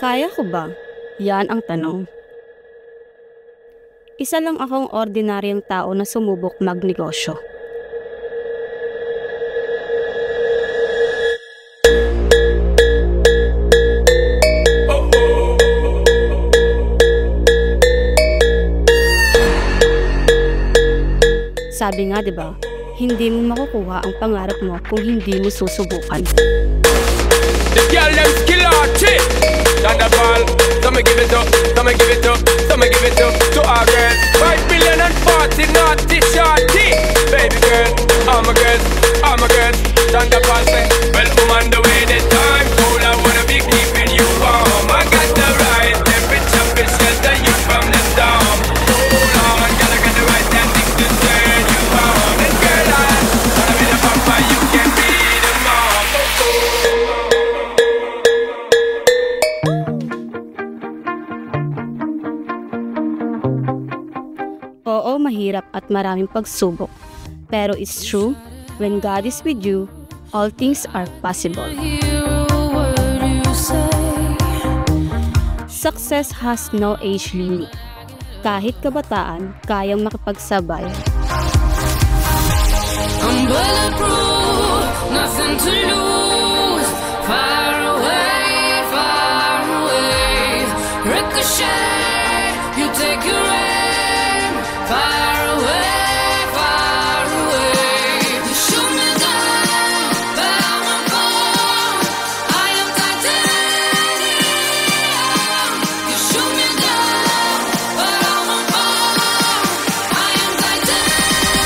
Kaya ko ba? Yan ang tanong. Isa lang akong ordinaryong tao na sumubok magnegosyo. Sabi nga, 'di ba? Hindi mo makukuha ang pangarap mo kung hindi mo susubukan. The girl them skill artist. Thunderball, some give it up, some give it up, some give it up to our girls. 5 billion and 40 naughty shorty. Baby girl, all my girls, all my girls. Thunderball say, well, on the way the time cool, I wanna be keeping you warm. I got the right temperature, to shelter you from the storm. Hold on, girl, I got the right tactics to turn you on. And girl, I wanna be the papa, you can be the mom. Oo, mahirap at maraming pagsubok. Pero it's true, when God is with you, all things are possible. Success has no age limit. Kahit kabataan, kayang makipagsabay. I'm bulletproof, nothing to lose. Far away, ricochet, you take your aim. Far away, you shoot me down, but I won't fall. I am titanium. You shoot me down, but I won't fall. I am titanium.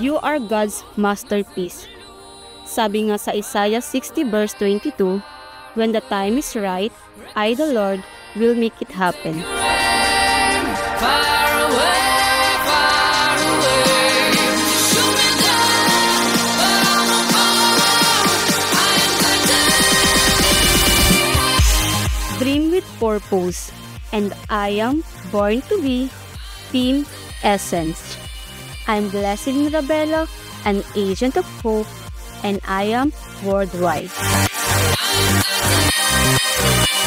You are God's masterpiece. Sabi nga sa Isaiah 60 verse 22, when the time is right, I the Lord will make it happen. Far away, shoot me down, but I won't fall. I am titanium. Dream with purpose, and I am born to be Team Essence. I'm Blessing Rabella, an agent of hope, and I am worldwide. I am titanium.